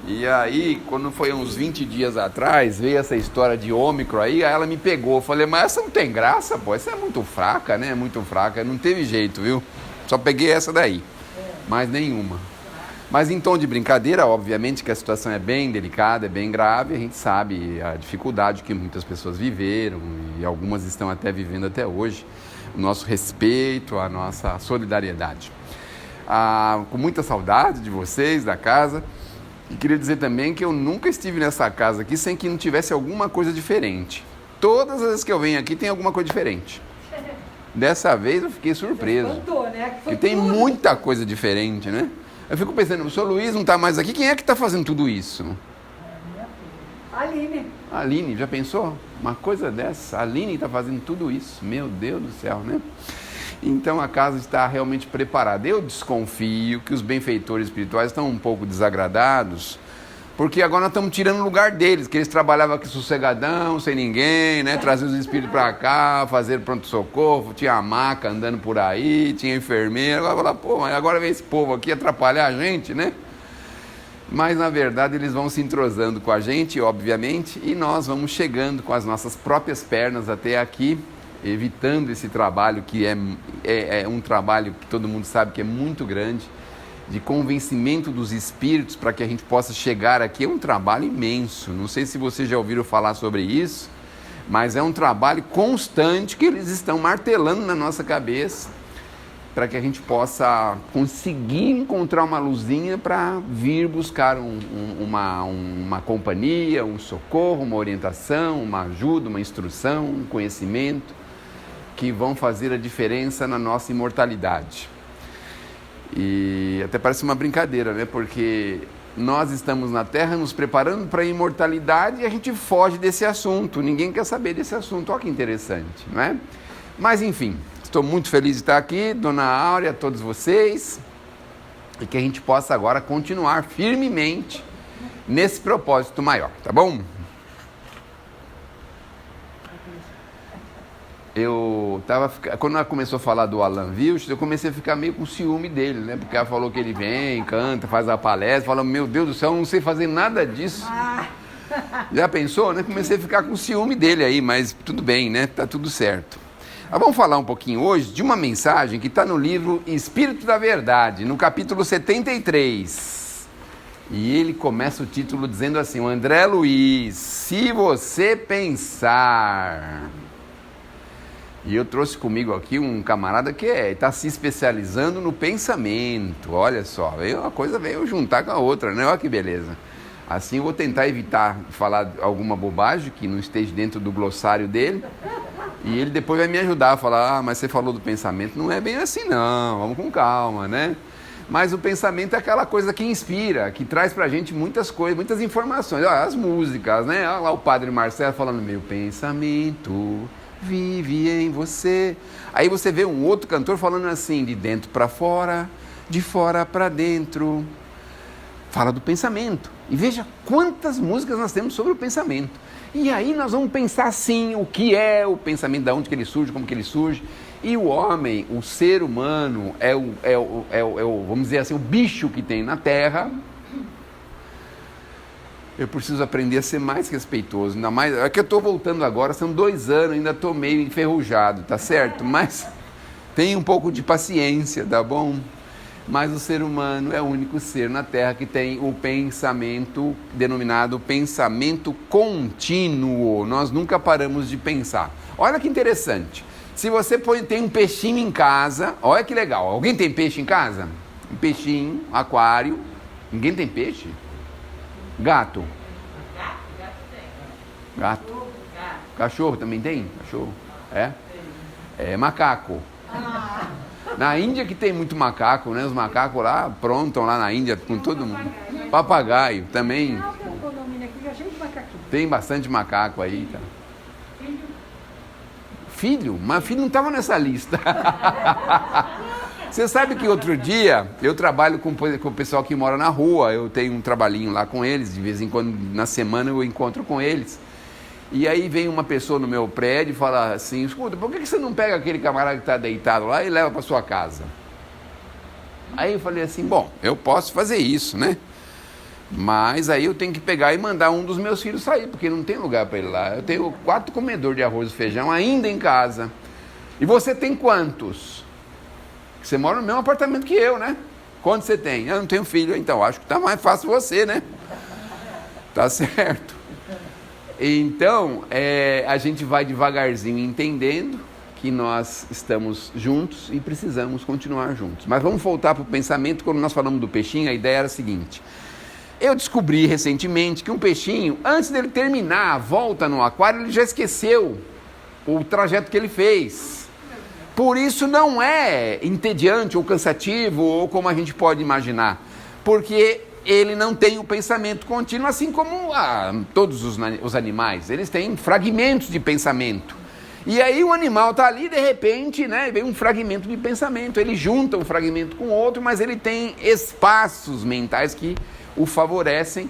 E aí, quando foi uns 20 dias atrás, veio essa história de Ômicron aí ela me pegou. Eu falei, mas essa não tem graça, pô, essa é muito fraca, né? Muito fraca, não teve jeito, viu? Só peguei essa daí, mais nenhuma. Mas em tom de brincadeira, obviamente que a situação é bem delicada, é bem grave, a gente sabe a dificuldade que muitas pessoas viveram e algumas estão até vivendo até hoje. O nosso respeito, a nossa solidariedade. Com muita saudade de vocês, da casa. E queria dizer também que eu nunca estive nessa casa aqui sem que não tivesse alguma coisa diferente. Todas as vezes que eu venho aqui tem alguma coisa diferente. Dessa vez eu fiquei surpreso. Espantou, né? Porque tem muita coisa diferente, né? Eu fico pensando, o senhor Luiz não está mais aqui, quem é que está fazendo tudo isso? Aline. A Aline, já pensou? Uma coisa dessa, a Aline está fazendo tudo isso. Meu Deus do céu, né? Então a casa está realmente preparada. Eu desconfio que os benfeitores espirituais estão um pouco desagradados, porque agora nós estamos tirando o lugar deles, que eles trabalhavam aqui sossegadão, sem ninguém, né? Traziam os espíritos para cá, fazer pronto-socorro, tinha a maca andando por aí, tinha enfermeira. Agora falar, pô, mas agora vem esse povo aqui atrapalhar a gente, né? Mas na verdade eles vão se entrosando com a gente, obviamente, e nós vamos chegando com as nossas próprias pernas até aqui, evitando esse trabalho que é um trabalho que todo mundo sabe que é muito grande, de convencimento dos espíritos para que a gente possa chegar aqui. É um trabalho imenso, não sei se vocês já ouviram falar sobre isso, mas é um trabalho constante que eles estão martelando na nossa cabeça para que a gente possa conseguir encontrar uma luzinha para vir buscar uma companhia, um socorro, uma orientação, uma ajuda, uma instrução, um conhecimento que vão fazer a diferença na nossa imortalidade. E até parece uma brincadeira, né? Porque nós estamos na Terra nos preparando para a imortalidade e a gente foge desse assunto. Ninguém quer saber desse assunto. Olha que interessante, não é? Mas enfim, estou muito feliz de estar aqui, Dona Áurea, todos vocês, e que a gente possa agora continuar firmemente nesse propósito maior, tá bom? Quando ela começou a falar do Alan Wilson, eu comecei a ficar meio com ciúme dele, né? Porque ela falou que ele vem, canta, faz a palestra, fala, meu Deus do céu, eu não sei fazer nada disso. Já pensou, né? Comecei a ficar com ciúme dele aí, mas tudo bem, né? Tá tudo certo. Mas vamos falar um pouquinho hoje de uma mensagem que está no livro Espírito da Verdade, no capítulo 73. E ele começa o título dizendo assim, o André Luiz, se você pensar... E eu trouxe comigo aqui um camarada que está se especializando no pensamento. Olha só, uma coisa veio juntar com a outra, né? Olha que beleza. Assim eu vou tentar evitar falar alguma bobagem que não esteja dentro do glossário dele. E ele depois vai me ajudar a falar, mas você falou do pensamento, não é bem assim não, vamos com calma, né? Mas o pensamento é aquela coisa que inspira, que traz pra gente muitas coisas, muitas informações. Olha, as músicas, né? Olha lá o Padre Marcelo falando, meu pensamento... vive em você. Aí você vê um outro cantor falando assim, de dentro para fora, de fora para dentro. Fala do pensamento. E veja quantas músicas nós temos sobre o pensamento. E aí nós vamos pensar assim, o que é o pensamento, de onde que ele surge, como que ele surge. E o homem, o ser humano, vamos dizer assim, o bicho que tem na Terra. Eu preciso aprender a ser mais respeitoso, ainda mais, é que eu estou voltando agora, são 2 anos, ainda estou meio enferrujado, tá certo? Mas tem um pouco de paciência, tá bom? Mas o ser humano é o único ser na Terra que tem o pensamento, denominado pensamento contínuo. Nós nunca paramos de pensar. Olha que interessante, se você tem um peixinho em casa, olha que legal, alguém tem peixe em casa? Um peixinho, aquário, ninguém tem peixe? Gato. Gato. Cachorro também tem? Cachorro. É macaco. Na Índia que tem muito macaco, né? Os macacos lá aprontam lá na Índia com todo mundo. Papagaio também. Tem bastante macaco aí, tá? Filho? Mas filho não estava nessa lista. Você sabe que outro dia eu trabalho com o pessoal que mora na rua, eu tenho um trabalhinho lá com eles, de vez em quando na semana eu encontro com eles. E aí vem uma pessoa no meu prédio e fala assim, escuta, por que você não pega aquele camarada que está deitado lá e leva para sua casa? Aí eu falei assim, bom, eu posso fazer isso, né? Mas aí eu tenho que pegar e mandar um dos meus filhos sair, porque não tem lugar para ele lá. Eu tenho 4 comedores de arroz e feijão ainda em casa. E você tem quantos? Você mora no mesmo apartamento que eu, né? Quantos você tem? Eu não tenho filho, então acho que tá mais fácil você, né? Tá certo. Então, a gente vai devagarzinho entendendo que nós estamos juntos e precisamos continuar juntos. Mas vamos voltar para o pensamento. Quando nós falamos do peixinho, a ideia era a seguinte: eu descobri recentemente que um peixinho, antes dele terminar a volta no aquário, ele já esqueceu o trajeto que ele fez. Por isso não é entediante ou cansativo, ou como a gente pode imaginar, porque ele não tem o pensamento contínuo, assim como todos os animais. Eles têm fragmentos de pensamento. E aí o animal está ali, de repente, né, vem um fragmento de pensamento. Ele junta um fragmento com outro, mas ele tem espaços mentais que o favorecem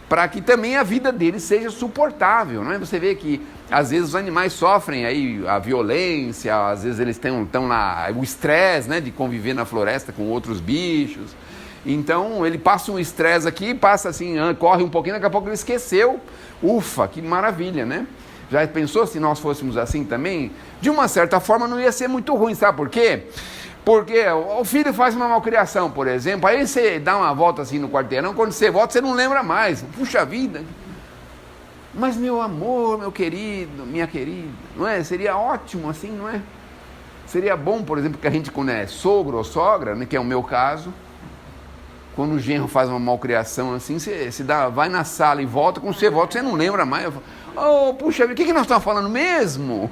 para que também a vida deles seja suportável, não é? Você vê que às vezes os animais sofrem aí a violência, às vezes eles estão lá, o estresse, né, de conviver na floresta com outros bichos. Então ele passa um estresse aqui, passa assim, corre um pouquinho, daqui a pouco ele esqueceu. Ufa, que maravilha, né? Já pensou se nós fôssemos assim também? De uma certa forma não ia ser muito ruim, sabe por quê? Porque o filho faz uma malcriação, por exemplo, aí você dá uma volta assim no quarteirão, quando você volta você não lembra mais. Puxa vida! Mas meu amor, meu querido, minha querida, não é? Seria ótimo assim, não é? Seria bom, por exemplo, que a gente, quando é sogro ou sogra, né, que é o meu caso, quando o genro faz uma malcriação assim, você vai na sala e volta, quando você volta você não lembra mais. Eu falo, oh, puxa vida, o que nós estamos falando mesmo?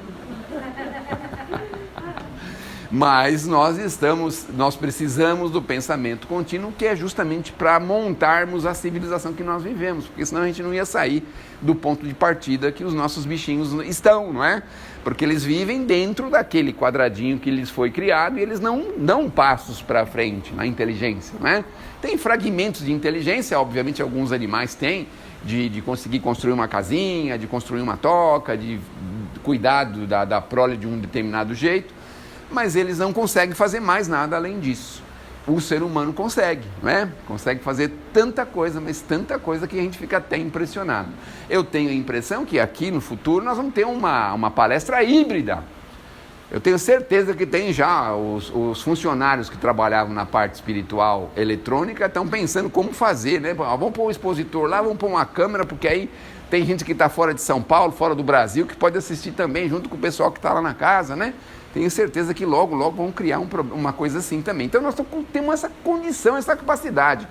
Mas nós precisamos do pensamento contínuo, que é justamente para montarmos a civilização que nós vivemos, porque senão a gente não ia sair do ponto de partida que os nossos bichinhos estão, não é? Porque eles vivem dentro daquele quadradinho que lhes foi criado e eles não dão passos para frente na inteligência, não é? Tem fragmentos de inteligência, obviamente alguns animais têm, de conseguir construir uma casinha, de construir uma toca, de cuidar da prole de um determinado jeito, mas eles não conseguem fazer mais nada além disso. O ser humano consegue, né? Consegue fazer tanta coisa, mas tanta coisa que a gente fica até impressionado. Eu tenho a impressão que aqui no futuro nós vamos ter uma palestra híbrida. Eu tenho certeza que tem já os funcionários que trabalhavam na parte espiritual eletrônica estão pensando como fazer, né? Vamos pôr o expositor lá, vamos pôr uma câmera, porque aí tem gente que está fora de São Paulo, fora do Brasil, que pode assistir também junto com o pessoal que está lá na casa, né? Tenho certeza que logo vão criar uma coisa assim também. Então nós temos essa condição, essa capacidade.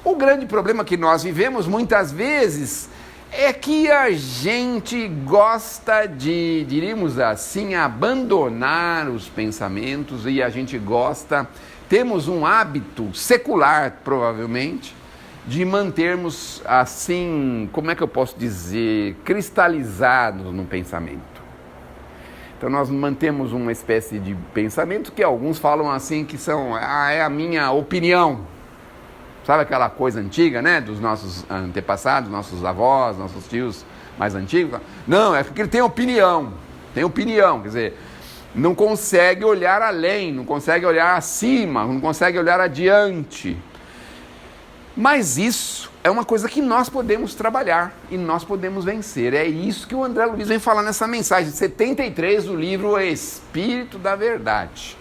O grande problema que nós vivemos muitas vezes é que a gente gosta de, diríamos assim, abandonar os pensamentos, e a gente temos um hábito secular, provavelmente, de mantermos assim, como é que eu posso dizer, cristalizados no pensamento. Então nós mantemos uma espécie de pensamento que alguns falam assim que é a minha opinião. Sabe aquela coisa antiga, né, dos nossos antepassados, nossos avós, nossos tios mais antigos? Não, é porque ele tem opinião, quer dizer, não consegue olhar além, não consegue olhar acima, não consegue olhar adiante. Mas isso é uma coisa que nós podemos trabalhar e nós podemos vencer. É isso que o André Luiz vem falar nessa mensagem 73 do livro Espírito da Verdade.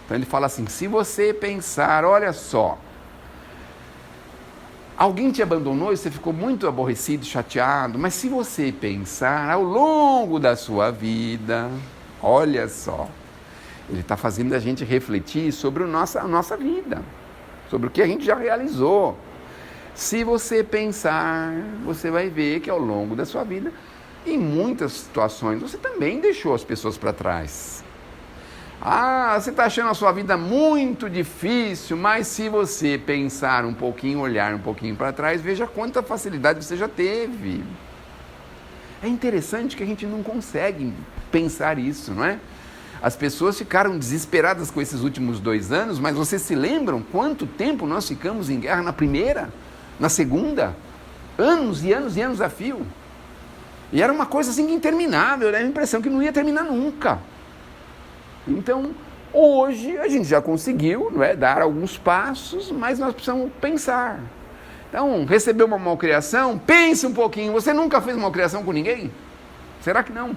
Então ele fala assim: se você pensar, olha só, alguém te abandonou e você ficou muito aborrecido, chateado, mas se você pensar ao longo da sua vida, olha só, ele está fazendo a gente refletir sobre a nossa vida, sobre o que a gente já realizou. Se você pensar, você vai ver que ao longo da sua vida, em muitas situações, você também deixou as pessoas para trás. Você está achando a sua vida muito difícil, mas se você pensar um pouquinho, olhar um pouquinho para trás, veja quanta facilidade você já teve. É interessante que a gente não consegue pensar isso, não é? As pessoas ficaram desesperadas com esses últimos 2 anos, mas vocês se lembram quanto tempo nós ficamos em guerra na primeira, na segunda? Anos e anos e anos a fio. E era uma coisa assim interminável, era a impressão que não ia terminar nunca. Então, hoje a gente já conseguiu, não é, dar alguns passos, mas nós precisamos pensar. Então, recebeu uma malcriação, pense um pouquinho, você nunca fez malcriação com ninguém? Será que não?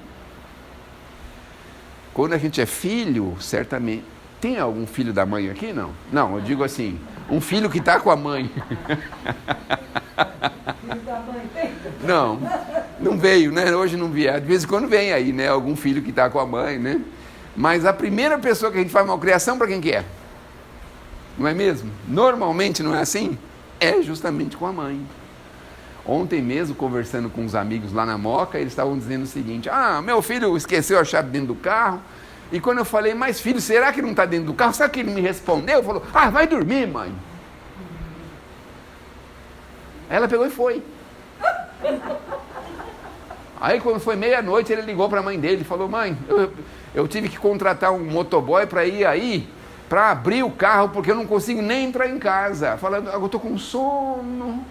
Quando a gente é filho, certamente... Tem algum filho da mãe aqui? Não. Não, eu digo assim, um filho que está com a mãe. Filho da mãe tem? Não, não veio, né? Hoje não vier. De vez em quando vem aí, né? Algum filho que está com a mãe, né? Mas a primeira pessoa que a gente faz malcriação, para quem que é? Não é mesmo? Normalmente não é assim? É justamente com a mãe. Ontem mesmo, conversando com uns amigos lá na Moca, eles estavam dizendo o seguinte: meu filho esqueceu a chave dentro do carro. E quando eu falei, mas filho, será que não está dentro do carro? Sabe o que ele me respondeu? Ele falou, vai dormir, mãe. Aí ela pegou e foi. Aí quando foi meia-noite, ele ligou para a mãe dele e falou, mãe, eu tive que contratar um motoboy para ir aí, para abrir o carro, porque eu não consigo nem entrar em casa. Falando, eu estou com sono.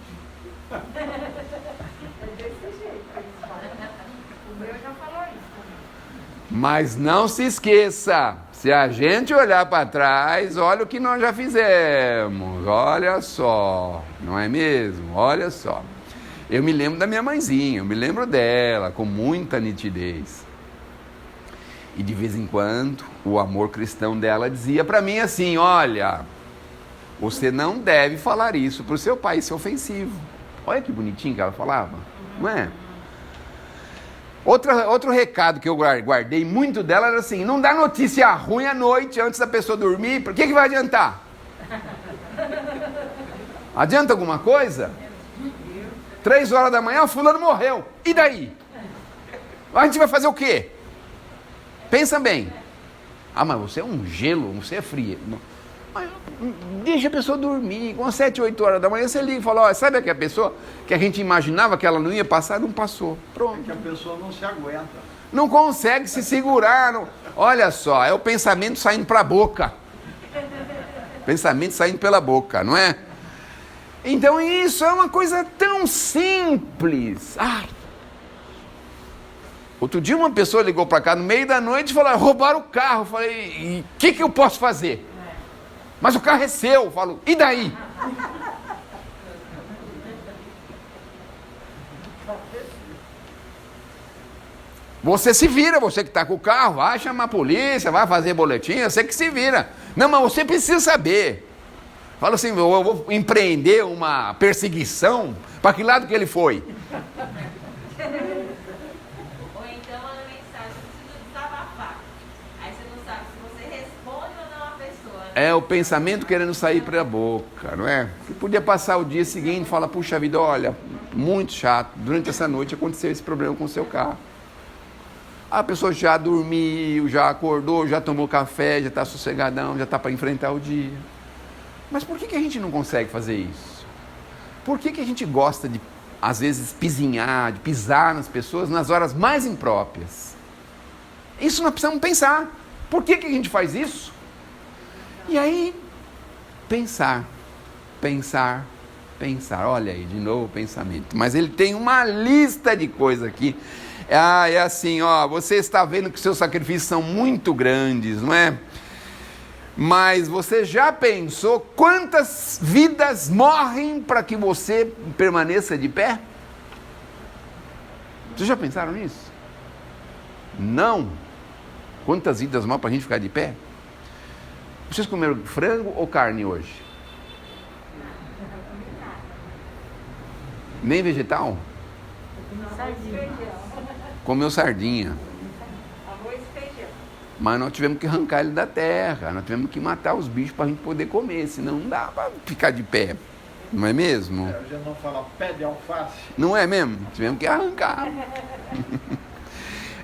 Mas não se esqueça, se a gente olhar para trás, olha o que nós já fizemos, olha só, não é mesmo? Olha só. Eu me lembro da minha mãezinha, eu me lembro dela com muita nitidez. E de vez em quando, o amor cristão dela dizia para mim assim, olha, você não deve falar isso para o seu pai, isso é ofensivo. Olha que bonitinho que ela falava, não é? Outro recado que eu guardei muito dela era assim, não dá notícia ruim à noite antes da pessoa dormir, por que vai adiantar? Adianta alguma coisa? 3 horas da manhã, o fulano morreu, e daí? A gente vai fazer o quê? Pensa bem. Mas você é um gelo, você é frio. Mas deixa a pessoa dormir, com 7, 8 horas da manhã você liga e fala, sabe aquela pessoa que a gente imaginava que ela não ia passar, não passou, pronto. É que a pessoa não se aguenta. Não consegue se segurar, não. Olha só, é o pensamento saindo para a boca. Pensamento saindo pela boca, não é? Então isso é uma coisa tão simples. Outro dia uma pessoa ligou para cá no meio da noite e falou, roubaram o carro. Eu falei, o que eu posso fazer? Mas o carro é seu. Eu falo, e daí? Você se vira, você que está com o carro, vai chamar a polícia, vai fazer boletim, você que se vira. Não, mas você precisa saber. Fala assim, eu vou empreender uma perseguição, para que lado que ele foi? Ou então a mensagem precisa desabafar. Aí você não sabe se você responde ou não a pessoa. Né? É o pensamento querendo sair pela boca, não é? Você podia passar o dia seguinte e falar, puxa vida, olha, muito chato, durante essa noite aconteceu esse problema com o seu carro. A pessoa já dormiu, já acordou, já tomou café, já está sossegadão, já está para enfrentar o dia. Mas por que a gente não consegue fazer isso? Por que a gente gosta de, às vezes, pisinhar, de pisar nas pessoas nas horas mais impróprias? Isso nós precisamos pensar. Por que a gente faz isso? E aí, pensar. Olha aí, de novo o pensamento. Mas ele tem uma lista de coisas aqui. É assim, você está vendo que seus sacrifícios são muito grandes, não é? Mas você já pensou quantas vidas morrem para que você permaneça de pé? Vocês já pensaram nisso? Não. Quantas vidas morrem para a gente ficar de pé? Vocês comeram frango ou carne hoje? Nem vegetal? Sardinha. Comeu sardinha. Arroz e feijão. Mas nós tivemos que arrancar ele da terra, nós tivemos que matar os bichos para a gente poder comer, senão não dá para ficar de pé, não é mesmo? A gente não fala pé de alface. Não é mesmo? Tivemos que arrancar.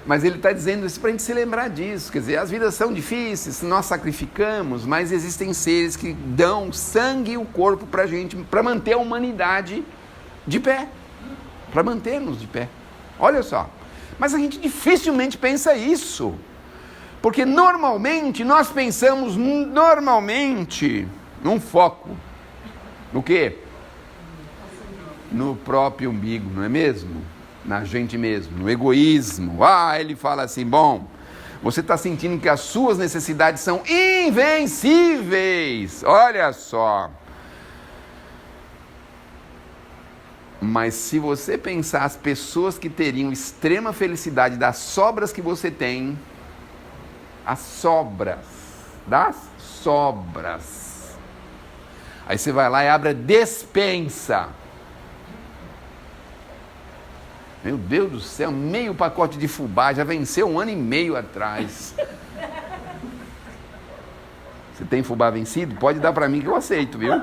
Mas ele está dizendo isso para a gente se lembrar disso, quer dizer, as vidas são difíceis, nós sacrificamos, mas existem seres que dão sangue e o corpo para a gente, para manter a humanidade de pé, para manter-nos de pé. Olha só, mas a gente dificilmente pensa isso. Porque normalmente nós pensamos num foco. No quê? No próprio umbigo, não é mesmo? Na gente mesmo, no egoísmo. Ele fala assim, bom, você está sentindo que as suas necessidades são invencíveis. Olha só. Mas se você pensar as pessoas que teriam extrema felicidade das sobras que você tem, as sobras, das sobras. Aí você vai lá e abre a despensa. Meu Deus do céu, meio pacote de fubá, já venceu 1 ano e meio atrás. Você tem fubá vencido? Pode dar para mim que eu aceito, viu?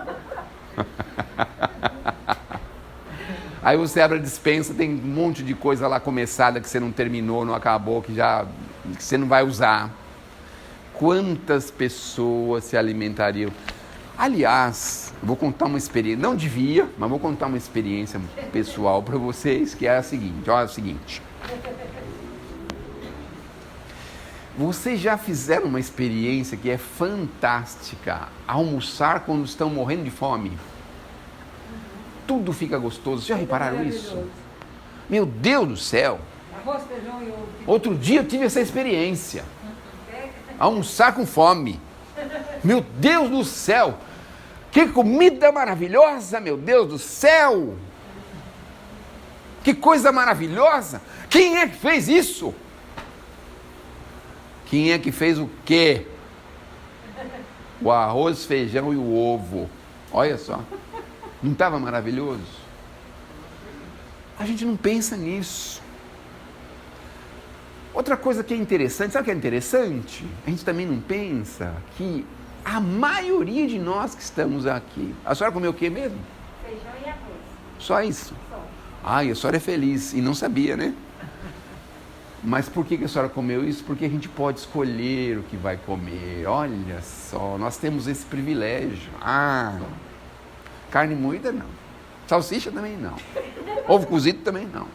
Aí você abre a despensa, tem um monte de coisa lá começada que você não terminou, não acabou, que você não vai usar. Quantas pessoas se alimentariam? Aliás, vou contar uma experiência, não devia, mas vou contar uma experiência pessoal para vocês, que é a seguinte, olha o seguinte. Vocês já fizeram uma experiência que é fantástica, almoçar quando estão morrendo de fome? Tudo fica gostoso, já repararam isso? Meu Deus do céu! Arroz, feijão e ovo. Outro dia eu tive essa experiência, almoçar com fome. Meu Deus do céu! Que comida maravilhosa, meu Deus do céu! Que coisa maravilhosa! Quem é que fez isso? Quem é que fez o quê? O arroz, feijão e o ovo. Olha só. Não estava maravilhoso? A gente não pensa nisso. Outra coisa que é interessante, sabe o que é interessante? A gente também não pensa que a maioria de nós que estamos aqui... A senhora comeu o quê mesmo? Feijão e arroz. Só isso? Só. Ai, a senhora é feliz e não sabia, né? Mas por que a senhora comeu isso? Porque a gente pode escolher o que vai comer. Olha só, nós temos esse privilégio. Carne moída não. Salsicha também não. Ovo cozido também não.